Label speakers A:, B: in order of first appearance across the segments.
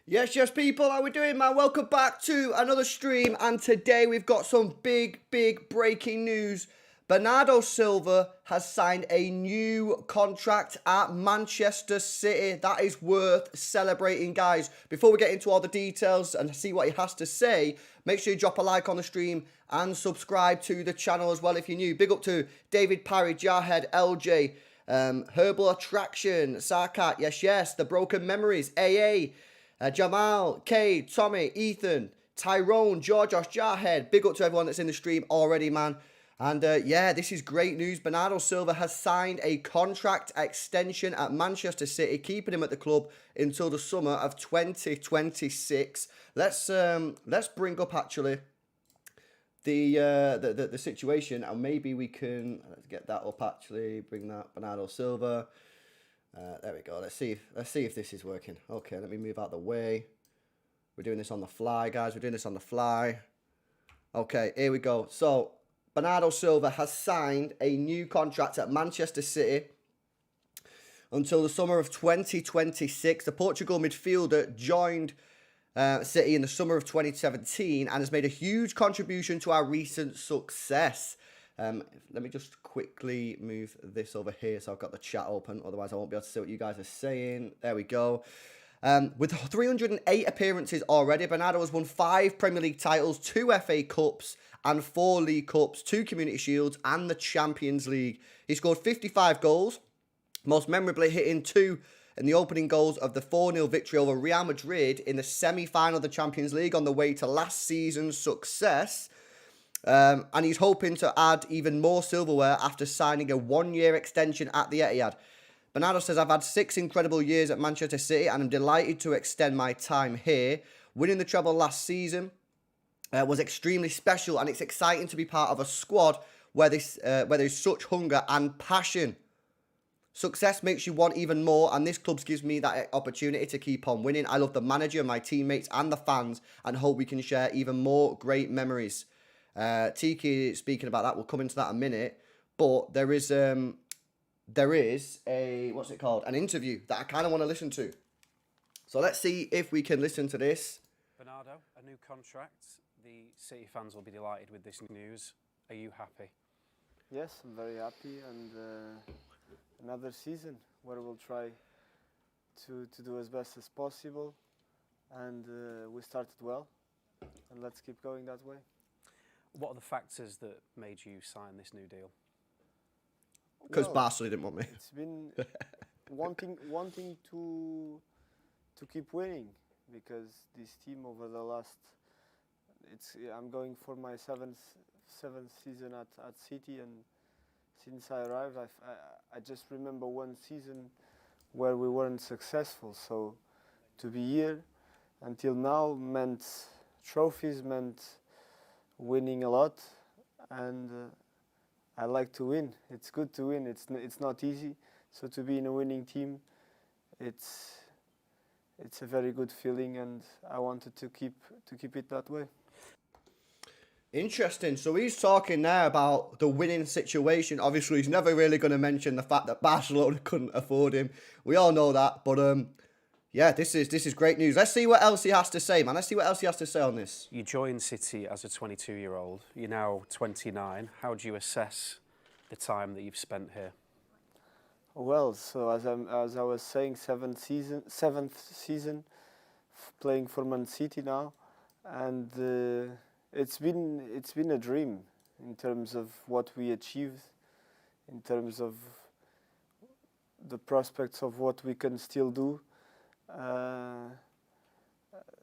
A: Yes, people, how we doing, man? Welcome back to another stream, and today we've got some big breaking news. Bernardo Silva has signed a new contract at Manchester City. That is worth celebrating, guys. Before we get into all the details and see what he has to say, make sure you drop a like on the stream and subscribe to the channel as well if you're new. Big up to David Parry, Jarhead, LJ, Herbal Attraction, Sarkat, yes, The Broken Memories, AA, Jamal, Cade, Tommy, Ethan, Tyrone, George, Jarhead. Big up to everyone that's in the stream already, man. And yeah, this is great news. Bernardo Silva has signed a contract extension at Manchester City, keeping him at the club until the summer of 2026. Let's bring up actually the situation, and maybe we can get that up actually. Bring that Bernardo Silva. There we go. Let's see if this is working. Okay, let me move out the way. We're doing this on the fly, guys. We're doing this on the fly. Okay, here we go. So, Bernardo Silva has signed a new contract at Manchester City until the summer of 2026. The Portugal midfielder joined City in the summer of 2017 and has made a huge contribution to our recent success. Let me just quickly move this over here so I've got the chat open. Otherwise, I won't be able to see what you guys are saying. There we go. With 308 appearances already, Bernardo has won 5 Premier League titles, 2 FA Cups and 4 League Cups, 2 Community Shields and the Champions League. He scored 55 goals, most memorably hitting 2 in the opening goals of the 4-0 victory over Real Madrid in the semi-final of the Champions League on the way to last season's success. And he's hoping to add even more silverware after signing a 1-year extension at the Etihad. Bernardo says, I've had 6 incredible years at Manchester City and I'm delighted to extend my time here. Winning the treble last season was extremely special, and it's exciting to be part of a squad where there's such hunger and passion. Success makes you want even more, and this club gives me that opportunity to keep on winning. I love the manager, my teammates and the fans, and hope we can share even more great memories. Tiki speaking about that, we'll come into that in a minute, but there is a what's it called, an interview that I kind of want to listen to, so let's see if we can listen to this.
B: Bernardo, a new contract. The City fans will be delighted with this news. Are you happy?
C: Yes, I'm very happy, and another season where we'll try to do as best as possible, and we started well, and let's keep going that way.
B: What are the factors that made you sign this new deal?
A: Because Barcelona didn't want me.
C: It's been wanting to keep winning, because this team over the last, I'm going for my seventh season at City, and since I arrived, I just remember one season where we weren't successful. So to be here until now meant trophies, meant winning a lot, and I like to win. It's good to win. It's not easy. So to be in a winning team, it's a very good feeling, and I wanted to keep it that way.
A: Interesting. So he's talking now about the winning situation. Obviously, he's never really going to mention the fact that Barcelona couldn't afford him. We all know that. But yeah, this is great news. Let's see what else he has to say, man. Let's see what else he has to say on this.
B: You joined City as a 22-year-old. You're now 29. How do you assess the time that you've spent here?
C: Well, so as I was saying, seventh season playing for Man City now, and it's been a dream in terms of what we achieved, in terms of the prospects of what we can still do.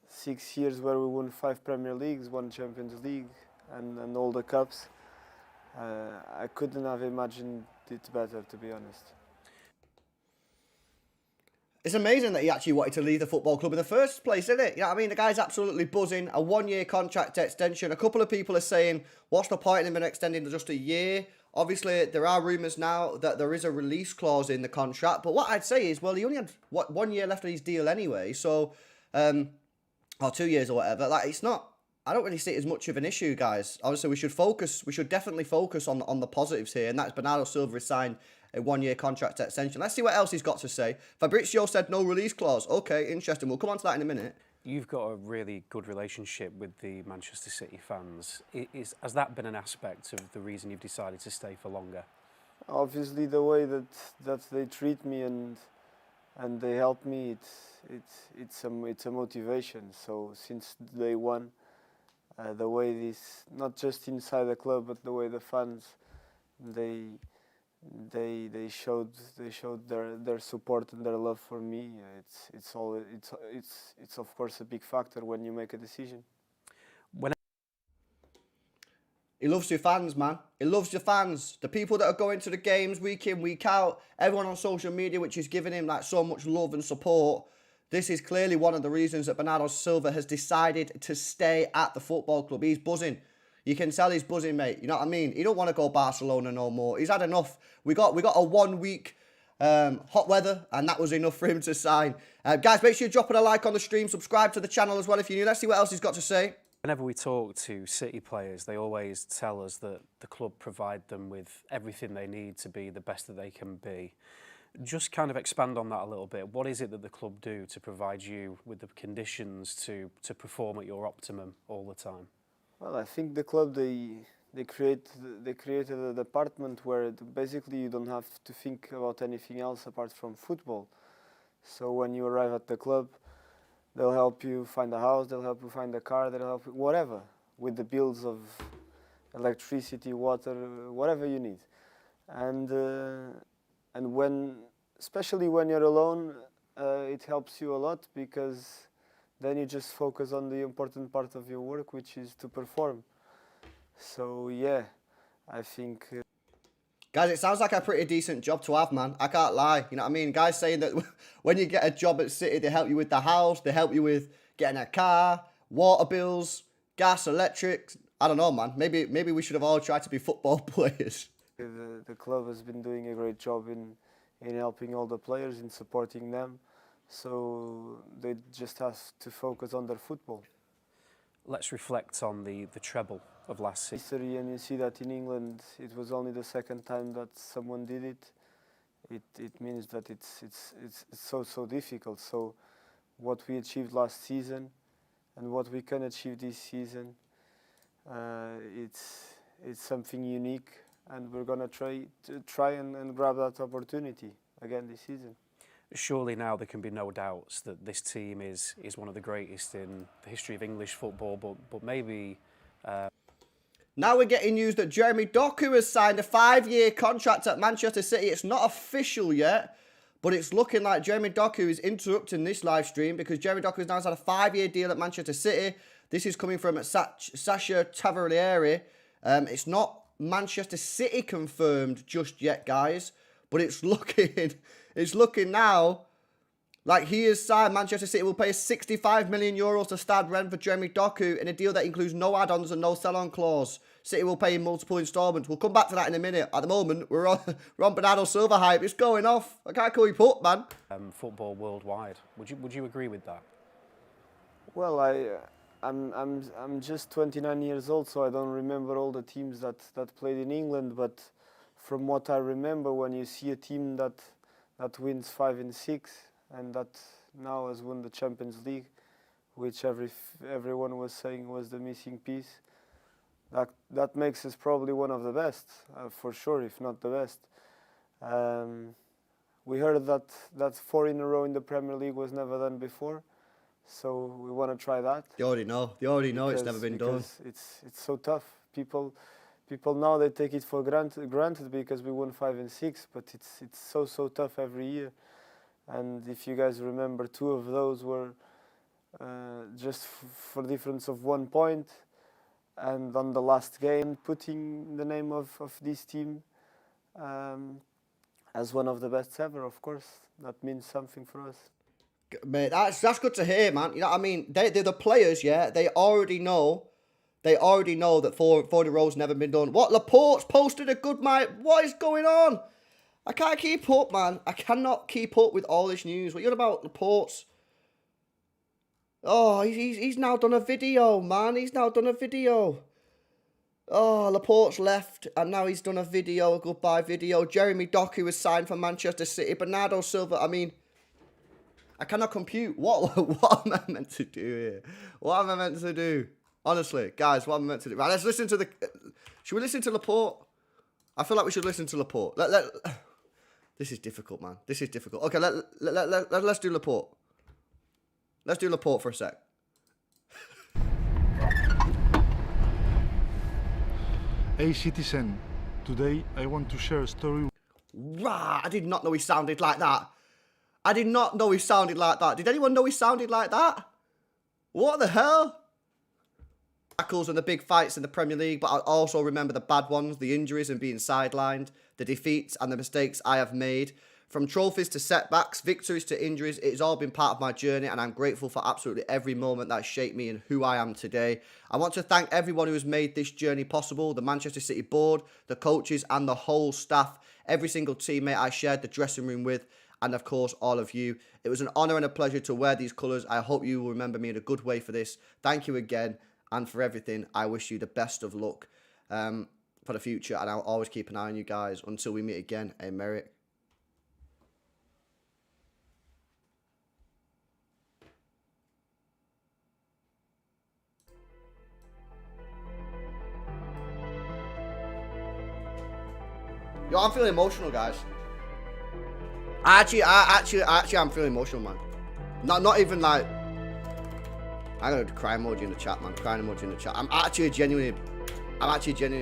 C: 6 years where we won 5 Premier Leagues, 1 Champions League, and all the cups. I couldn't have imagined it better, to be honest.
A: It's amazing that he actually wanted to leave the football club in the first place, isn't it? You know what I mean? The guy's absolutely buzzing. A 1-year contract extension. A couple of people are saying, what's the point in him extending to just a year? Obviously, there are rumours now that there is a release clause in the contract. But what I'd say is, well, he only had, 1 year left of his deal anyway. So, or 2 years or whatever. Like, it's not, I don't really see it as much of an issue, guys. Obviously, we should definitely focus on the positives here. And that's Bernardo Silva has signed a 1-year contract extension. Let's see what else he's got to say. Fabrizio said no release clause. Okay, interesting. We'll come on to that in a minute.
B: You've got a really good relationship with the Manchester City fans. Has that been an aspect of the reason you've decided to stay for longer?
C: Obviously, the way that they treat me and they help me, it's a motivation. So since day one, the way this, not just inside the club, but the way the fans they showed their support and their love for me. It's of course a big factor when you make a decision.
A: He loves your fans, man. He loves your fans. The people that are going to the games week in, week out. Everyone on social media, which is giving him like so much love and support. This is clearly one of the reasons that Bernardo Silva has decided to stay at the football club. He's buzzing. You can tell he's buzzing, mate. You know what I mean? He don't want to go Barcelona no more. He's had enough. We got a 1 week hot weather, and that was enough for him to sign. Guys, make sure you drop it a like on the stream. Subscribe to the channel as well if you're new. Let's see what else he's got to say.
B: Whenever we talk to City players, they always tell us that the club provide them with everything they need to be the best that they can be. Just kind of expand on that a little bit. What is it that the club do to provide you with the conditions to perform at your optimum all the time?
C: Well, I think the club they created a department where basically you don't have to think about anything else apart from football. So when you arrive at the club, they'll help you find a house, they'll help you find a car, they'll help you whatever with the bills of electricity, water, whatever you need. And when, especially when you're alone, it helps you a lot because then you just focus on the important part of your work, which is to perform. So yeah, I think.
A: Guys, it sounds like a pretty decent job to have, man. I can't lie. You know what I mean? Guys saying that when you get a job at City, they help you with the house, they help you with getting a car, water bills, gas, electric. I don't know, man. Maybe we should have all tried to be football players.
C: The club has been doing a great job in helping all the players, in supporting them. So they just have to focus on their football.
B: Let's reflect on the treble of last season.
C: History, and you see that in England it was only the second time that someone did it. It means that it's so difficult. So what we achieved last season and what we can achieve this season, it's something unique, and we're gonna try and grab that opportunity again this season.
B: Surely now there can be no doubts that this team is one of the greatest in the history of English football, but maybe...
A: Now we're getting news that Jeremy Doku has signed a 5-year contract at Manchester City. It's not official yet, but it's looking like Jeremy Doku is interrupting this live stream because Jeremy Doku has now had a 5-year deal at Manchester City. This is coming from Sasha Tavarieri. It's not Manchester City confirmed just yet, guys, but it's looking now like he has signed. Manchester City will pay €65 million to Stade Rennes for Jeremy Doku in a deal that includes no add-ons and no sell-on clause. City will pay in multiple instalments. We'll come back to that in a minute. At the moment, we're on Bernardo Silva hype. It's going off. I can't keep up, man.
B: Football worldwide. Would you agree with that?
C: Well, I'm just 29 years old, so I don't remember all the teams that played in England. But from what I remember, when you see a team that wins 5 and 6, and that now has won the Champions League, which everyone was saying was the missing piece, that makes us probably one of the best, for sure, if not the best. We heard that 4 in a row in the Premier League was never done before, so we want to try that.
A: They already know it's never been done.
C: It's so tough. People now, they take it for granted because we won 5 and 6, but it's so tough every year. And if you guys remember, 2 of those were just for difference of 1 point. And on the last game, putting the name of this team as one of the best ever, of course, that means something for us.
A: Mate, that's good to hear, man. You know what I mean? They're the players, yeah? They already know that 4 in a row's never been done. What? Laporte's posted a good night. What is going on? I can't keep up, man. I cannot keep up with all this news. What are you on about, Laporte's? Oh, he's now done a video, man. He's now done a video. Oh, Laporte's left, and now he's done a video, a goodbye video. Jeremy Doku was signed for Manchester City. Bernardo Silva, I mean, I cannot compute. What am I meant to do here? What am I meant to do? Honestly, guys, what am I meant to do? Right, let's listen to the... Should we listen to Laporte? I feel like we should listen to Laporte. This is difficult, man. This is difficult. Okay, let's do Laporte. Let's do Laporte for a sec.
D: Hey citizen, today I want to share a story.
A: Rah, I did not know he sounded like that. I did not know he sounded like that. Did anyone know he sounded like that? What the hell? Tackles and the big fights in the Premier League, but I also remember the bad ones, the injuries and being sidelined, the defeats and the mistakes I have made. From trophies to setbacks, victories to injuries, it's all been part of my journey, and I'm grateful for absolutely every moment that shaped me and who I am today. I want to thank everyone who has made this journey possible, the Manchester City board, the coaches and the whole staff, every single teammate I shared the dressing room with, and of course all of you. It was an honour and a pleasure to wear these colours. I hope you will remember me in a good way for this. Thank you again, and for everything. I wish you the best of luck for the future, and I'll always keep an eye on you guys until we meet again. Aymeric. Yo, I'm feeling emotional, guys. Actually, I'm feeling emotional, man. Not even like... I'm gonna cry emoji in the chat, man. Crying emoji in the chat. I'm actually genuinely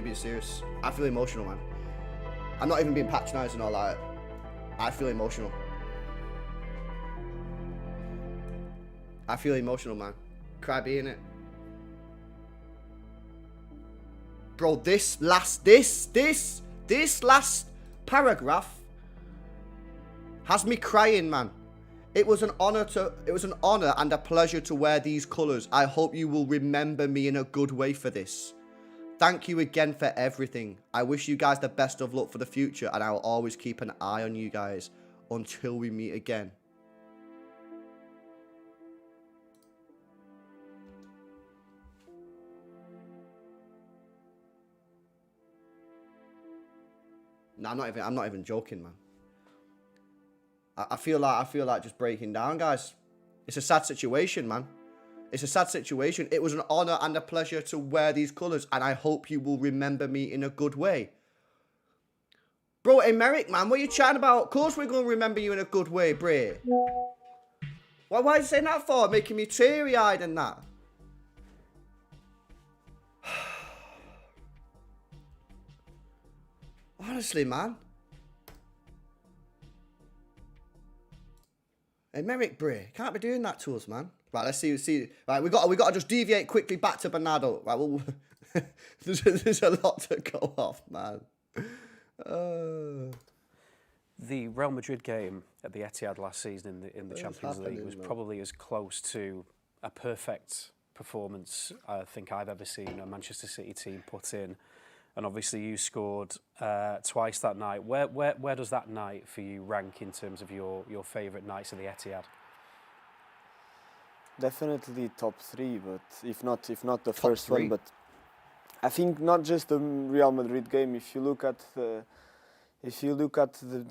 A: being serious. I feel emotional, man. I'm not even being patronising or like... I feel emotional. I feel emotional, man. Cry being it. Bro, this last paragraph has me crying, man. It was an honor and a pleasure to wear these colours. I hope you will remember me in a good way for this. Thank you again for everything. I wish you guys the best of luck for the future, and I will always keep an eye on you guys until we meet again. No, I'm not even joking, man. I feel like just breaking down, guys. It's a sad situation, man. It's a sad situation. It was an honour and a pleasure to wear these colours, and I hope you will remember me in a good way. Bro, Aymeric, man, what are you chatting about? Of course we're going to remember you in a good way, Bray. Why are you saying that for? Making me teary-eyed and that. Honestly, man. Aymeric, Bray, can't be doing that to us, man. Right, let's see. Right, we got to just deviate quickly back to Bernardo. Right, well, there's a lot to go off, man.
B: The Real Madrid game at the Etihad last season in the Champions League was probably as close to a perfect performance I think I've ever seen a Manchester City team put in. And obviously you scored twice that night. Where does that night for you rank in terms of your favourite nights at the Etihad?
C: Definitely top three, but if not the first one. But I think not just the Real Madrid game. If you look at the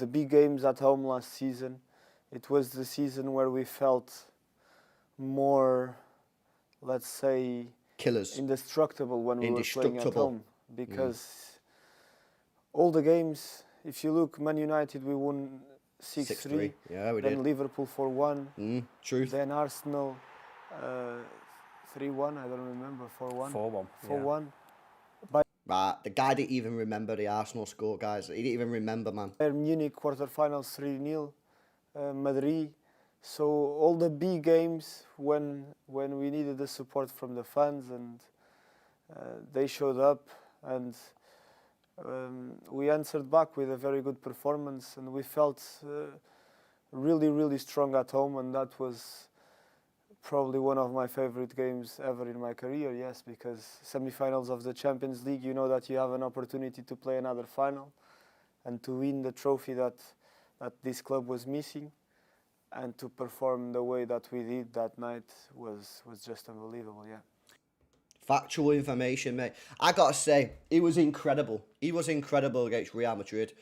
C: big games at home last season, it was the season where we felt more, let's say,
A: killers,
C: indestructible when we were playing at home. Because all the games, if you look, Man United, we won 6-3.
A: Yeah, we
C: then
A: did.
C: Liverpool 4-1.
A: Truth.
C: Then Arsenal 3-1. I don't remember. 4-1. 4-1.
A: Right, the guy didn't even remember the Arsenal score, guys. He didn't even remember, man.
C: Munich quarterfinals 3-0. Madrid. So all the big games when we needed the support from the fans, and they showed up. And we answered back with a very good performance, and we felt really, really strong at home, and that was probably one of my favorite games ever in my career, yes, because semi-finals of the Champions League, you know that you have an opportunity to play another final and to win the trophy that this club was missing, and to perform the way that we did that night was just unbelievable, yeah.
A: Factual information, mate. I got to say, he was incredible. He was incredible against Real Madrid.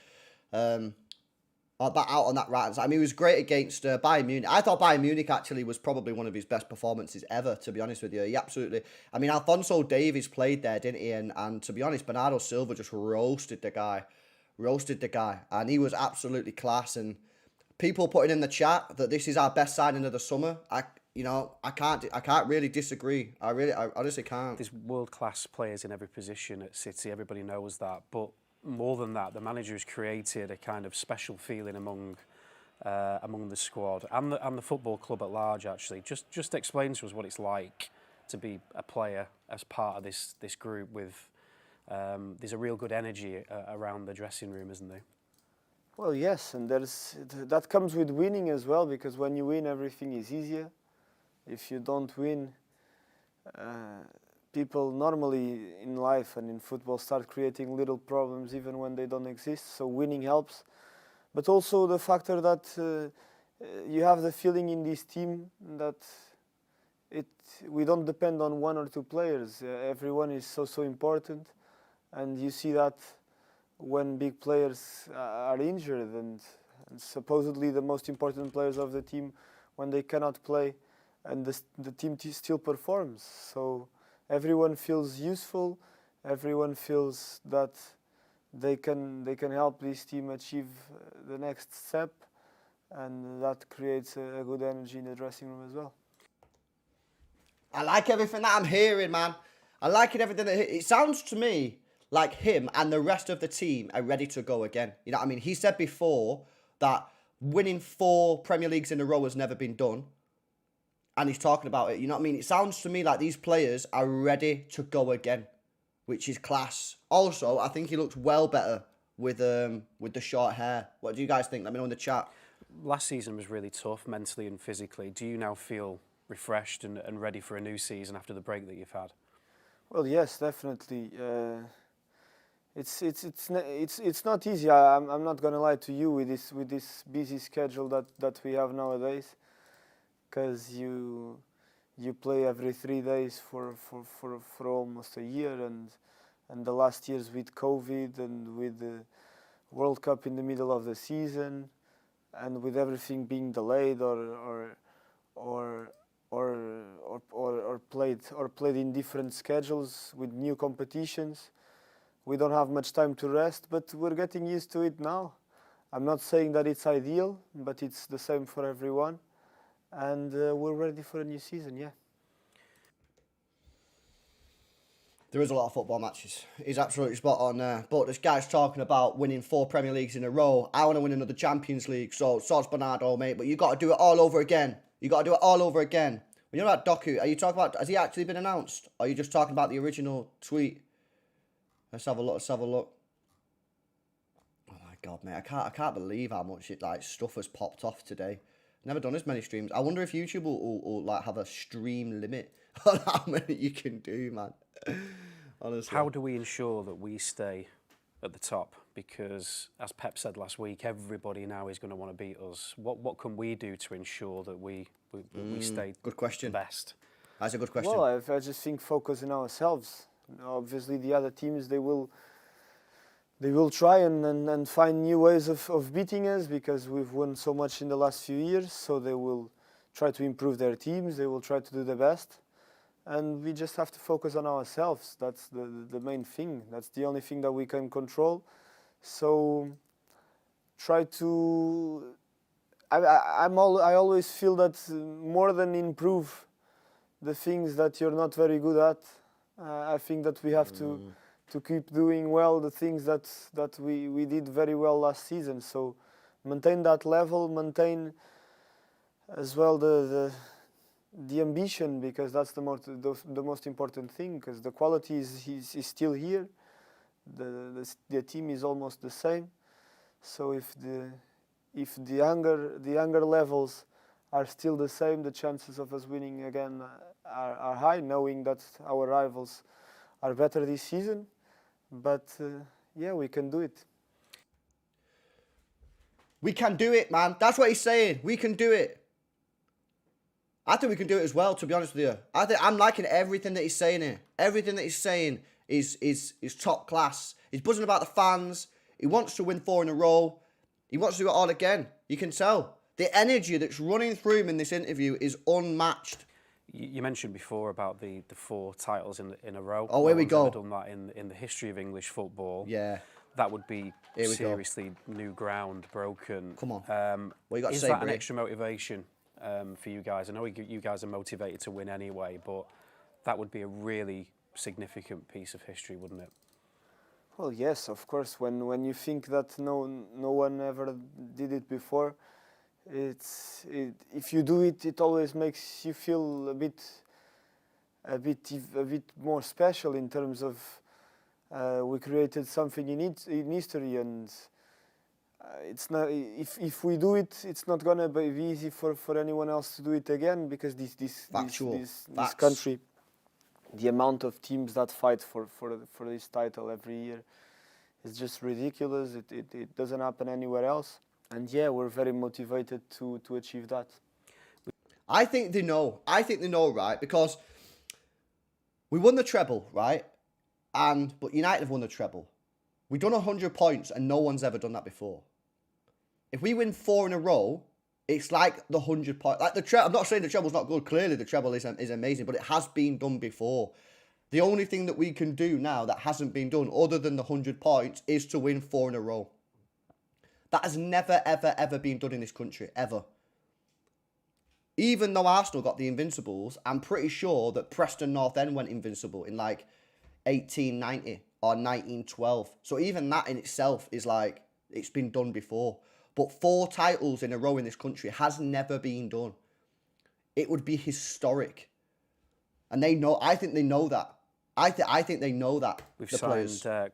A: that out on that right hand side. I mean, he was great against Bayern Munich. I thought Bayern Munich actually was probably one of his best performances ever, to be honest with you. He absolutely... I mean, Alphonso Davies played there, didn't he? And to be honest, Bernardo Silva just roasted the guy. And he was absolutely class. And people putting in the chat that this is our best signing of the summer, I can't really disagree. I honestly can't.
B: There's world-class players in every position at City. Everybody knows that. But more than that, the manager has created a kind of special feeling among the squad and the football club at large. Actually, just explain to us what it's like to be a player as part of this group. With there's a real good energy around the dressing room, isn't there?
C: Well, yes, and that comes with winning as well, because when you win, everything is easier. If you don't win, people normally in life and in football start creating little problems even when they don't exist, so winning helps. But also the factor that you have the feeling in this team that we don't depend on one or two players. Everyone is so important, and you see that when big players are injured and supposedly the most important players of the team, when they cannot play, and the team still performs. So everyone feels useful. Everyone feels that they can help this team achieve the next step, and that creates a good energy in the dressing room as well.
A: I like everything that I'm hearing, man. I like everything that it sounds to me like him and the rest of the team are ready to go again. You know what I mean? He said before that winning 4 Premier Leagues in a row has never been done. And he's talking about it. You know what I mean? It sounds to me like these players are ready to go again, which is class. Also, I think he looks well better with the short hair. What do you guys think? Let me know in the chat.
B: Last season was really tough mentally and physically. Do you now feel refreshed and ready for a new season after the break that you've had?
C: Well, yes, definitely. It's not easy. I'm not gonna lie to you with this busy schedule that we have nowadays, because you play every 3 days for almost a year, and the last years with COVID and with the World Cup in the middle of the season, and with everything being delayed or played in different schedules with new competitions. We don't have much time to rest, but we're getting used to it now. I'm not saying that it's ideal, but it's the same for everyone. And we're ready for a new season, yeah.
A: There is a lot of football matches. He's absolutely spot on there. But this guy's talking about winning 4 Premier Leagues in a row. I want to win another Champions League. So it's Bernardo, mate. But you got to do it all over again. You got to do it all over again. When you're about Doku, are you talking about, has he actually been announced? Or are you just talking about the original tweet? Let's have a look. Oh my God, mate. I can't believe how much stuff has popped off today. Never done as many streams. I wonder if YouTube will like have a stream limit on how many you can do, man. Honestly.
B: How do we ensure that we stay at the top? Because as Pep said last week, everybody now is going to want to beat us. What can we do to ensure that we stay
A: good question.
B: best?
A: That's a good question.
C: Well, I just think focus on ourselves. Obviously, the other teams, they will try and find new ways of beating us, because we've won so much in the last few years. So they will try to improve their teams. They will try to do the best. And we just have to focus on ourselves. That's the main thing. That's the only thing that we can control. So try to... I always feel that more than improve the things that you're not very good at, I think that we have to keep doing well the things that we did very well last season. So maintain that level, maintain as well the ambition, because that's the most important thing, because the quality is still here. The team is almost the same. So if the younger levels are still the same, the chances of us winning again are high, knowing that our rivals are better this season. But yeah, we can do it.
A: We can do it, man. That's what he's saying. We can do it. I think we can do it as well, to be honest with you. I'm liking everything that he's saying here. Everything that he's saying is top class. He's buzzing about the fans. He wants to win 4 in a row. He wants to do it all again. You can tell. The energy that's running through him in this interview is unmatched.
B: You mentioned before about the 4 titles in a row.
A: Oh, here we
B: one's
A: go.
B: ever done that in the history of English football.
A: Yeah.
B: That would be
A: Here we go.
B: seriously new ground broken.
A: Come on. What you got to
B: Is
A: say,
B: that an
A: Brie?
B: extra motivation for you guys? I know you guys are motivated to win anyway, but that would be a really significant piece of history, wouldn't it?
C: Well, yes, of course. When you think that no one ever did it before, if you do it, it always makes you feel a bit more special in terms of we created something in history, and it's not. If we do it, it's not gonna be easy for anyone else to do it again, because this country, the amount of teams that fight for this title every year is just ridiculous. It doesn't happen anywhere else. And yeah, we're very motivated to achieve that.
A: I think they know. Right? Because we won the treble, right? But United have won the treble. We've done 100 points and no one's ever done that before. If we win 4 in a row, it's like the 100 points. Like the treble. I'm not saying the treble's not good. Clearly, the treble is amazing, but it has been done before. The only thing that we can do now that hasn't been done, other than the 100 points, is to win 4 in a row. That has never, ever, ever been done in this country, ever. Even though Arsenal got the Invincibles, I'm pretty sure that Preston North End went invincible in like 1890 or 1912. So even that in itself is like, it's been done before. But 4 titles in a row in this country has never been done. It would be historic. And they know, I think they know that. I think they know that.
B: We've signed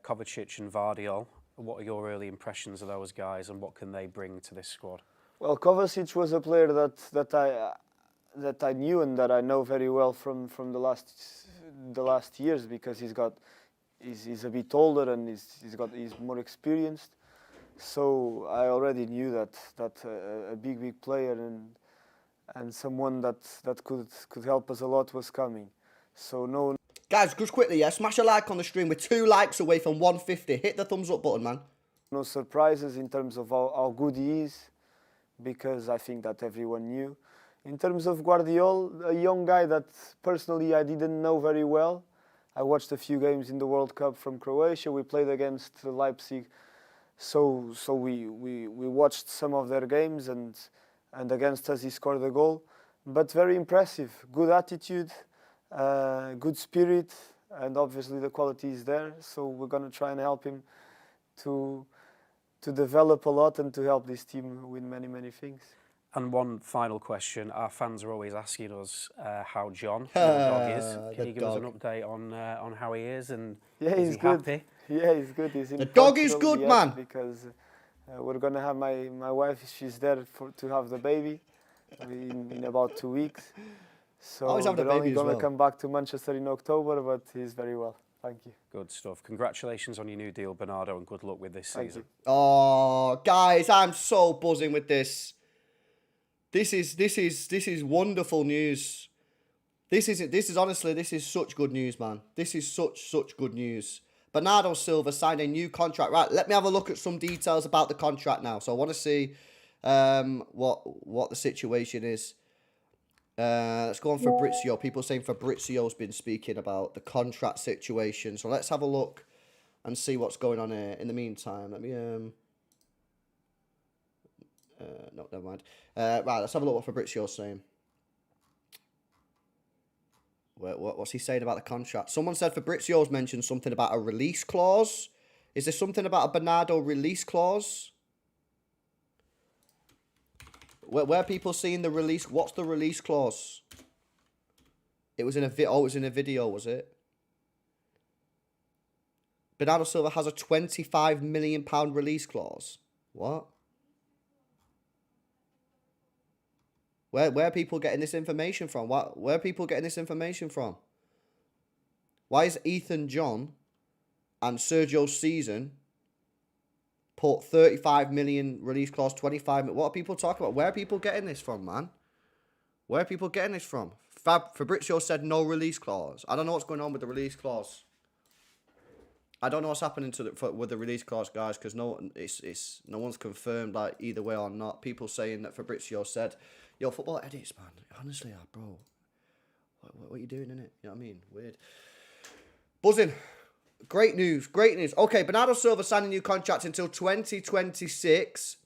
B: Kovacic and Vardiol. What are your early impressions of those guys, and what can they bring to this squad?
C: Well, Kovacic was a player that I knew and that I know very well from the last years, because he's a bit older and he's more experienced. So I already knew that a big player and someone that could help us a lot was coming. So no.
A: Guys, just quickly, yeah, smash a like on the stream. We're 2 likes away from 150. Hit the thumbs up button, man.
C: No surprises in terms of how good he is, because I think that everyone knew. In terms of Guardiola, a young guy that personally I didn't know very well. I watched a few games in the World Cup from Croatia. We played against Leipzig, so we watched some of their games, and against us he scored a goal. But very impressive, good attitude, good spirit, and obviously the quality is there. So we're going to try and help him to develop a lot and to help this team win many things.
B: And one final question. Our fans are always asking us how John, the dog, is. Can you give us an update on how he is? And
C: yeah,
B: is
C: he's
B: he
C: good.
B: happy?
C: Yeah, he's good. He's in
A: The dog is
C: Portugal
A: good,
C: yet,
A: man.
C: Because we're going to have my wife, she's there to have the baby in about 2 weeks. So
A: Oh, he's having a
C: they're only
A: baby as
C: going to
A: well.
C: come back to Manchester in October, but he's very well. Thank you.
B: Good stuff. Congratulations on your new deal, Bernardo, and good luck with this
C: Thank
B: season.
C: you.
A: Oh, guys, I'm so buzzing with this. This is wonderful news. This is honestly such good news, man. This is such good news. Bernardo Silva signed a new contract. Right, let me have a look at some details about the contract now. So I want to see what the situation is. Let's go on Fabrizio. People saying Fabrizio's been speaking about the contract situation. So let's have a look and see what's going on here. In the meantime, let me no, never mind. Right, let's have a look what Fabrizio's saying. What's he saying about the contract? Someone said Fabrizio's mentioned something about a release clause. Is there something about a Bernardo release clause? Where are people seeing the release? What's the release clause? It was in a video, was it? Bernardo Silva has a £25 million release clause. What? Where are people getting this information from? Where are people getting this information from? Why is Ethan John and Sergio Season put 35 million release clause, 25 million? What are people talking about? Where are people getting this from, man? Where are people getting this from? Fabrizio said no release clause. I don't know what's going on with the release clause. I don't know what's happening with the release clause, guys, because no one's confirmed like either way or not. People saying that Fabrizio said, "Yo, football edits, man. Honestly, bro, what are you doing in it? You know what I mean? Weird." Buzzing. Great news. Great news. Okay, Bernardo Silva signed a new contract until 2026.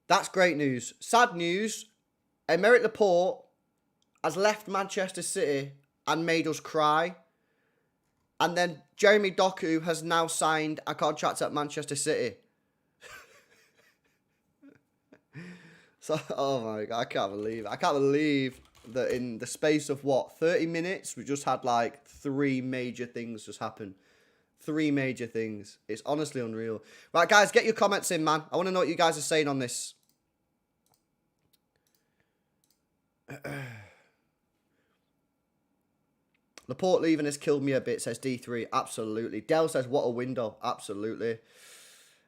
A: That's great news. Sad news. Aymeric Laporte has left Manchester City and made us cry. And then Jeremy Doku has now signed a contract at Manchester City. So, oh my God, I can't believe that in the space of, 30 minutes, we just had like 3 major things just happen. 3 major things. It's honestly unreal. Right, guys, get your comments in, man. I want to know what you guys are saying on this. Laporte leaving has killed me a bit, says D3. Absolutely. Dell says, what a window. Absolutely.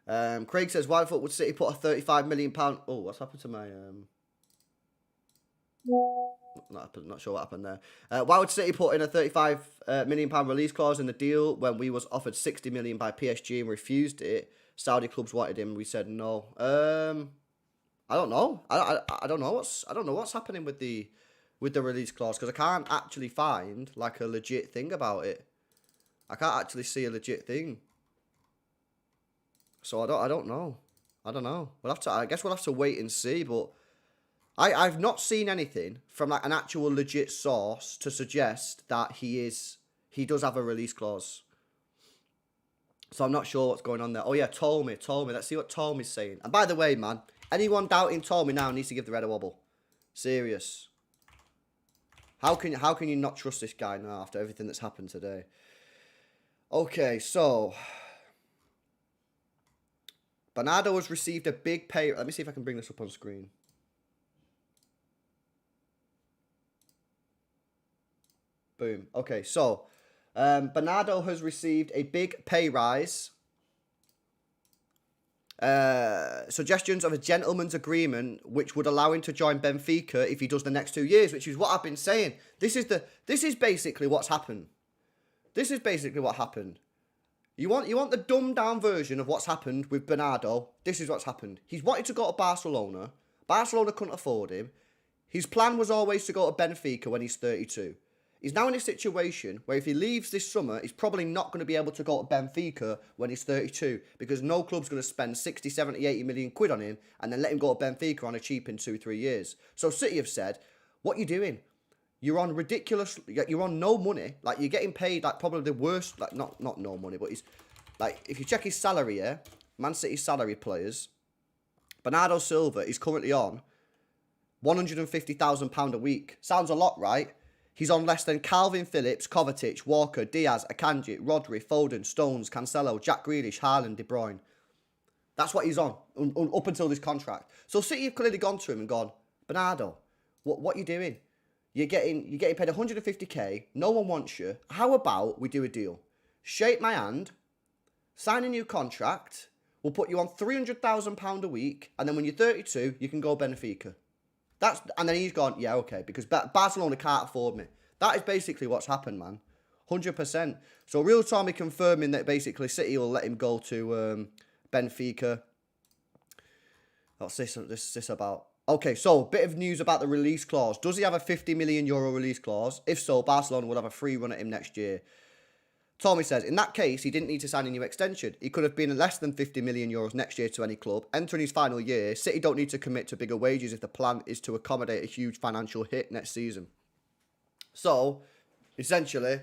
A: Craig says, why the fuck would City put a £35 million... Oh, what's happened to my... Not sure what happened there. Why would City put in a £35 million release clause in the deal when we was offered £60 million by PSG and refused it? Saudi clubs wanted him. We said no. I don't know. I don't know what's happening with the release clause, because I can't actually find like a legit thing about it. I can't actually see a legit thing. So I don't know. I guess we'll have to wait and see, but I've not seen anything from like an actual legit source to suggest that he does have a release clause. So I'm not sure what's going on there. Oh yeah, Tolmy. Let's see what Tolmy's saying. And by the way, man, anyone doubting Tolmy now needs to give the red a wobble. Serious. How can you not trust this guy now after everything that's happened today? Okay, so Bernardo has received a big pay. Let me see if I can bring this up on screen. Boom. Okay, so Bernardo has received a big pay rise. Suggestions of a gentleman's agreement which would allow him to join Benfica if he does the next 2 years, which is what I've been saying. This is basically what's happened. This is basically what happened. You want the dumbed down version of what's happened with Bernardo? This is what's happened. He's wanted to go to Barcelona. Barcelona couldn't afford him. His plan was always to go to Benfica when he's 32. He's now in a situation where if he leaves this summer, he's probably not going to be able to go to Benfica when he's 32, because no club's going to spend 60, 70, 80 million quid on him and then let him go to Benfica on a cheap in 2-3 years. So City have said, what are you doing? You're on you're on no money. Like, you're getting paid like probably the worst, like not no money, but he's like, if you check his salary here, Man City's salary players, Bernardo Silva is currently on £150,000 a week. Sounds a lot, right? He's on less than Calvin Phillips, Kovacic, Walker, Diaz, Akanji, Rodri, Foden, Stones, Cancelo, Jack Grealish, Haaland, De Bruyne. That's what he's on up until this contract. So City have clearly gone to him and gone, Bernardo, what are you doing? You're getting paid 150k. No one wants you. How about we do a deal? Shake my hand, sign a new contract. We'll put you on £300,000 a week, and then when you're 32, you can go Benfica. And then he's gone, yeah, okay, because Barcelona can't afford me. That is basically what's happened, man. 100%. So Real Tommy confirming that basically City will let him go to Benfica. What's this about? Okay, so bit of news about the release clause. Does he have a €50 million release clause? If so, Barcelona will have a free run at him next year. Tommy says, in that case, he didn't need to sign a new extension. He could have been less than €50 million next year to any club. Entering his final year, City don't need to commit to bigger wages if the plan is to accommodate a huge financial hit next season. So, essentially,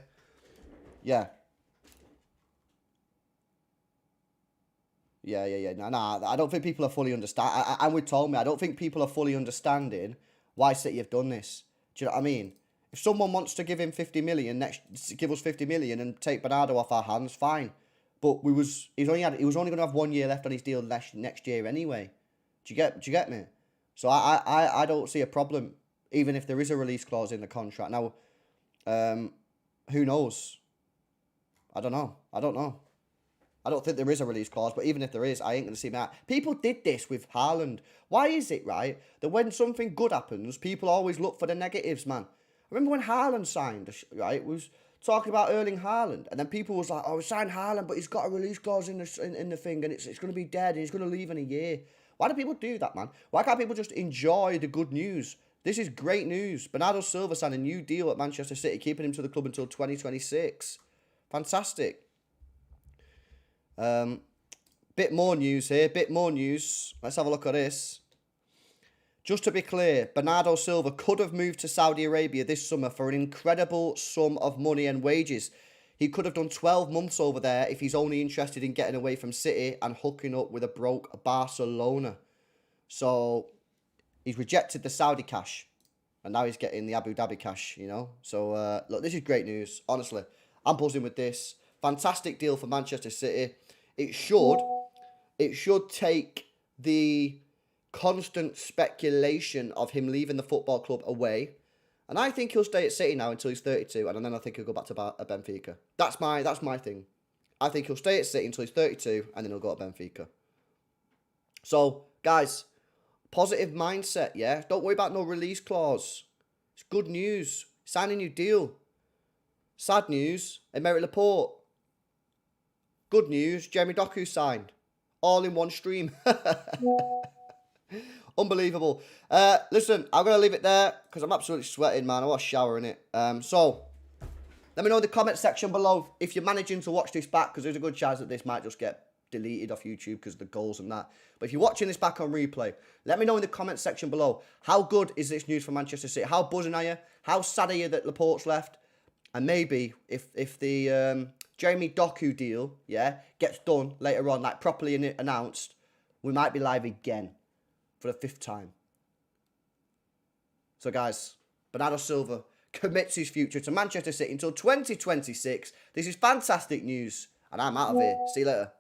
A: yeah. Yeah. Nah, I don't think people are fully understand. I'm with Tommy. I don't think people are fully understanding why City have done this. Do you know what I mean? If someone wants to give him 50 million give us 50 million and take Bernardo off our hands, fine. But he was only going to have 1 year left on his deal next year anyway. Do you get me? So I don't see a problem, even if there is a release clause in the contract. Now, who knows? I don't know. I don't think there is a release clause, but even if there is, I ain't going to see that. People did this with Haaland. Why is it, right, that when something good happens, people always look for the negatives, man? Remember when Haaland signed, right? It was talking about Erling Haaland, and then people was like, "Oh, we signed Haaland, but he's got a release clause in the thing, and it's going to be dead, and he's going to leave in a year." Why do people do that, man? Why can't people just enjoy the good news? This is great news. Bernardo Silva signed a new deal at Manchester City, keeping him to the club until 2026. Fantastic. Bit more news here. Bit more news. Let's have a look at this. Just to be clear, Bernardo Silva could have moved to Saudi Arabia this summer for an incredible sum of money and wages. He could have done 12 months over there if he's only interested in getting away from City and hooking up with a broke Barcelona. So he's rejected the Saudi cash, and now he's getting the Abu Dhabi cash, you know. So, look, this is great news. Honestly, I'm buzzing with this. Fantastic deal for Manchester City. It should take the constant speculation of him leaving the football club away. And I think he'll stay at City now until he's 32, and then I think he'll go back to Benfica. That's my thing. I think he'll stay at City until he's 32, and then he'll go to Benfica. So, guys, positive mindset, yeah? Don't worry about no release clause. It's good news. Sign a new deal. Sad news, Aymeric Laporte. Good news, Jeremy Doku signed. All in one stream. Unbelievable. Listen, I'm going to leave it there because I'm absolutely sweating, man. I was showering it. So, let me know in the comment section below if you're managing to watch this back, because there's a good chance that this might just get deleted off YouTube because of the goals and that. But if you're watching this back on replay, let me know in the comment section below, how good is this news for Manchester City? How buzzing are you? How sad are you that Laporte's left? And maybe if the Jeremy Doku deal, yeah, gets done later on, like properly announced, we might be live again for the 5th time. So guys, Bernardo Silva commits his future to Manchester City until 2026. This is fantastic news, and I'm out of here. See you later.